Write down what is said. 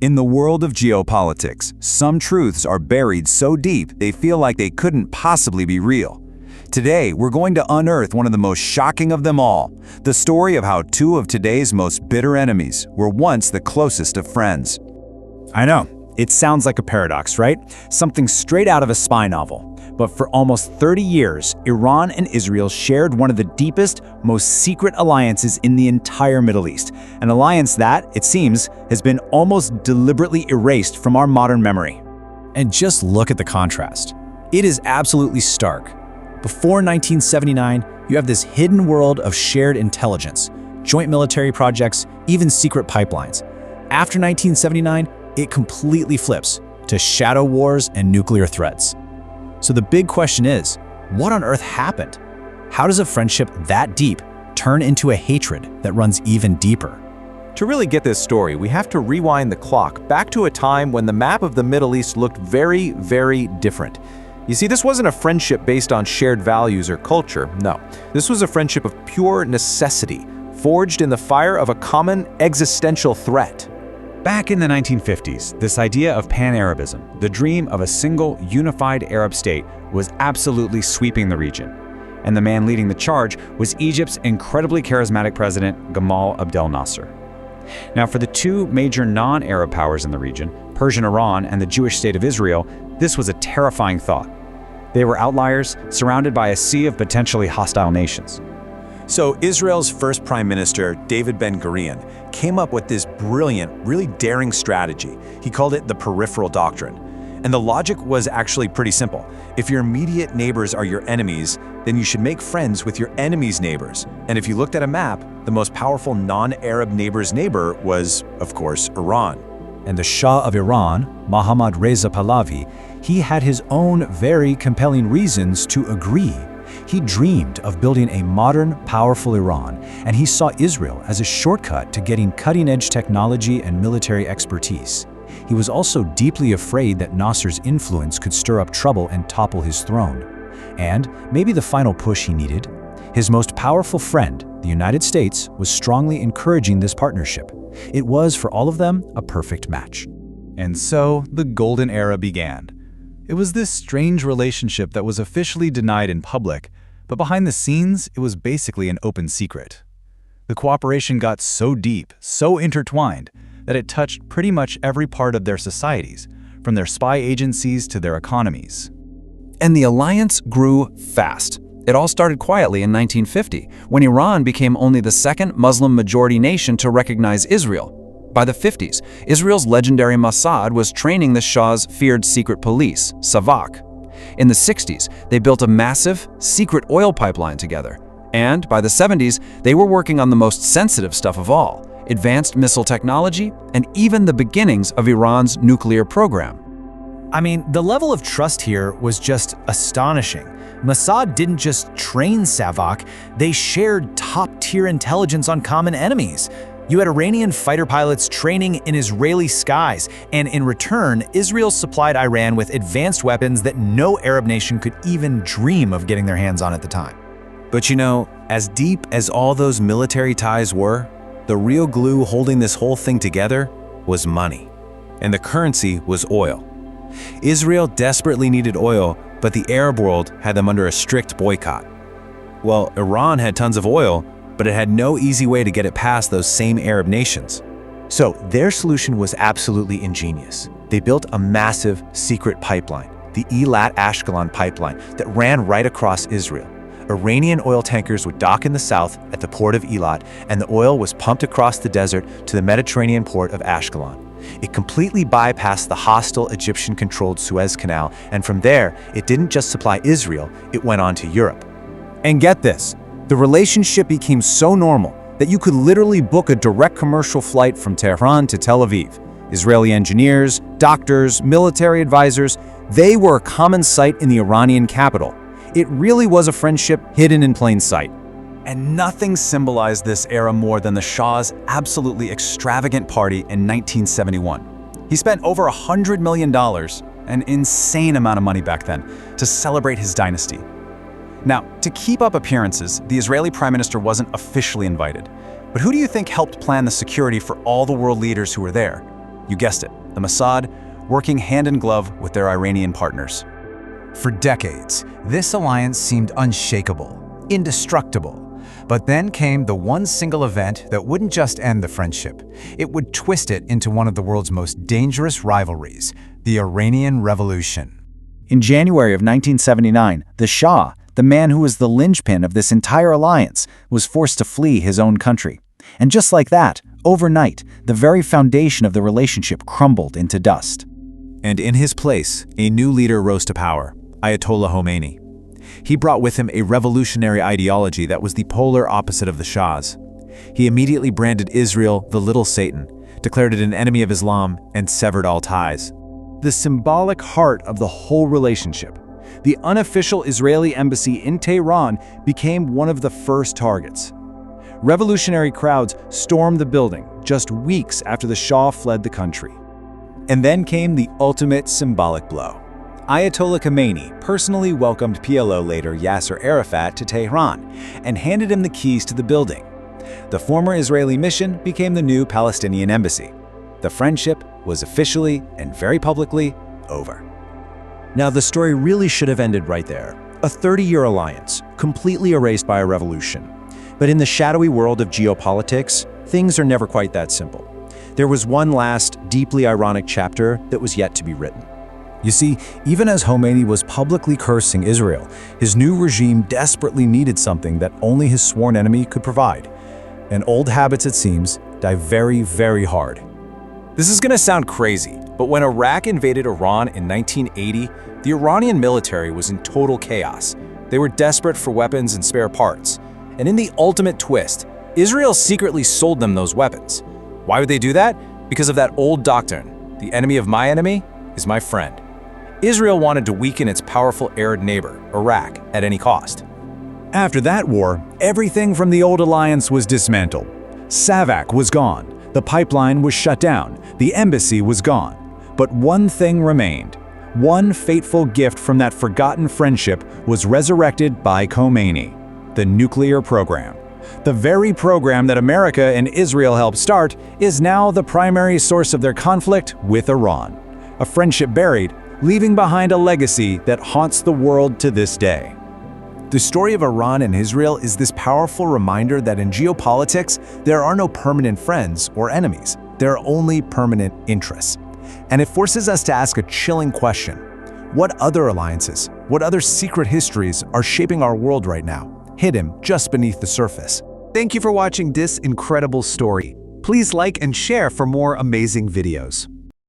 In the world of geopolitics, some truths are buried so deep they feel like they couldn't possibly be real. Today, we're going to unearth one of the most shocking of them all, the story of how two of today's most bitter enemies were once the closest of friends. I know, it sounds like a paradox, right? Something straight out of a spy novel. But for almost 30 years, Iran and Israel shared one of the deepest, most secret alliances in the entire Middle East. An alliance that, it seems, has been almost deliberately erased from our modern memory. And just look at the contrast. It is absolutely stark. Before 1979, you have this hidden world of shared intelligence, joint military projects, even secret pipelines. After 1979, it completely flips to shadow wars and nuclear threats. So the big question is, what on earth happened? How does a friendship that deep turn into a hatred that runs even deeper? To really get this story, we have to rewind the clock back to a time when the map of the Middle East looked very, very different. You see, this wasn't a friendship based on shared values or culture, no. This was a friendship of pure necessity, forged in the fire of a common existential threat. Back in the 1950s, this idea of Pan-Arabism, the dream of a single, unified Arab state, was absolutely sweeping the region. And the man leading the charge was Egypt's incredibly charismatic president, Gamal Abdel Nasser. Now, for the two major non-Arab powers in the region, Persian Iran and the Jewish state of Israel, this was a terrifying thought. They were outliers, surrounded by a sea of potentially hostile nations. So Israel's first prime minister, David Ben-Gurion, came up with this brilliant, really daring strategy. He called it the peripheral doctrine. And the logic was actually pretty simple. If your immediate neighbors are your enemies, then you should make friends with your enemy's neighbors. And if you looked at a map, the most powerful non-Arab neighbor's neighbor was, of course, Iran. And the Shah of Iran, Mohammad Reza Pahlavi, he had his own very compelling reasons to agree. He dreamed of building a modern, powerful Iran, and he saw Israel as a shortcut to getting cutting-edge technology and military expertise. He was also deeply afraid that Nasser's influence could stir up trouble and topple his throne. And maybe the final push he needed? His most powerful friend, the United States, was strongly encouraging this partnership. It was, for all of them, a perfect match. And so, the Golden Era began. It was this strange relationship that was officially denied in public, but behind the scenes, it was basically an open secret. The cooperation got so deep, so intertwined, that it touched pretty much every part of their societies, from their spy agencies to their economies. And the alliance grew fast. It all started quietly in 1950, when Iran became only the second Muslim-majority nation to recognize Israel. By the 50s, Israel's legendary Mossad was training the Shah's feared secret police, Savak. In the 60s, they built a massive, secret oil pipeline together. And by the 70s, they were working on the most sensitive stuff of all, advanced missile technology, and even the beginnings of Iran's nuclear program. I mean, the level of trust here was just astonishing. Mossad didn't just train Savak, they shared top-tier intelligence on common enemies. You had Iranian fighter pilots training in Israeli skies, and in return, Israel supplied Iran with advanced weapons that no Arab nation could even dream of getting their hands on at the time. But you know, as deep as all those military ties were, the real glue holding this whole thing together was money. And the currency was oil. Israel desperately needed oil, but the Arab world had them under a strict boycott. Well, Iran had tons of oil, but it had no easy way to get it past those same Arab nations. So their solution was absolutely ingenious. They built a massive secret pipeline, the Eilat-Ashkelon pipeline, that ran right across Israel. Iranian oil tankers would dock in the south at the port of Eilat, and the oil was pumped across the desert to the Mediterranean port of Ashkelon. It completely bypassed the hostile Egyptian-controlled Suez Canal, and from there, it didn't just supply Israel, it went on to Europe. And get this, the relationship became so normal that you could literally book a direct commercial flight from Tehran to Tel Aviv. Israeli engineers, doctors, military advisors, they were a common sight in the Iranian capital. It really was a friendship hidden in plain sight. And nothing symbolized this era more than the Shah's absolutely extravagant party in 1971. He spent over $100 million, an insane amount of money back then, to celebrate his dynasty. Now, to keep up appearances, the Israeli prime minister wasn't officially invited. But who do you think helped plan the security for all the world leaders who were there? You guessed it, the Mossad, working hand in glove with their Iranian partners. For decades, this alliance seemed unshakable, indestructible. But then came the one single event that wouldn't just end the friendship. It would twist it into one of the world's most dangerous rivalries, the Iranian Revolution. In January of 1979, the Shah, the man who was the linchpin of this entire alliance, was forced to flee his own country. And just like that, overnight, the very foundation of the relationship crumbled into dust. And in his place, a new leader rose to power, Ayatollah Khomeini. He brought with him a revolutionary ideology that was the polar opposite of the Shah's. He immediately branded Israel the Little Satan, declared it an enemy of Islam, and severed all ties. The symbolic heart of the whole relationship, the unofficial Israeli embassy in Tehran, became one of the first targets. Revolutionary crowds stormed the building just weeks after the Shah fled the country. And then came the ultimate symbolic blow. Ayatollah Khomeini personally welcomed PLO leader Yasser Arafat to Tehran and handed him the keys to the building. The former Israeli mission became the new Palestinian embassy. The friendship was officially and very publicly over. Now, the story really should have ended right there. A 30-year alliance, completely erased by a revolution. But in the shadowy world of geopolitics, things are never quite that simple. There was one last, deeply ironic chapter that was yet to be written. You see, even as Khomeini was publicly cursing Israel, his new regime desperately needed something that only his sworn enemy could provide. And old habits, it seems, die very, very hard. This is going to sound crazy, but when Iraq invaded Iran in 1980, the Iranian military was in total chaos. They were desperate for weapons and spare parts. And in the ultimate twist, Israel secretly sold them those weapons. Why would they do that? Because of that old doctrine, the enemy of my enemy is my friend. Israel wanted to weaken its powerful Arab neighbor, Iraq, at any cost. After that war, everything from the old alliance was dismantled. Savak was gone, the pipeline was shut down, the embassy was gone. But one thing remained. One fateful gift from that forgotten friendship was resurrected by Khomeini: the nuclear program. The very program that America and Israel helped start is now the primary source of their conflict with Iran. A friendship buried, leaving behind a legacy that haunts the world to this day. The story of Iran and Israel is this powerful reminder that in geopolitics, there are no permanent friends or enemies. There are only permanent interests. And it forces us to ask a chilling question. What other alliances, what other secret histories are shaping our world right now, hidden just beneath the surface? Thank you for watching this incredible story. Please like and share for more amazing videos.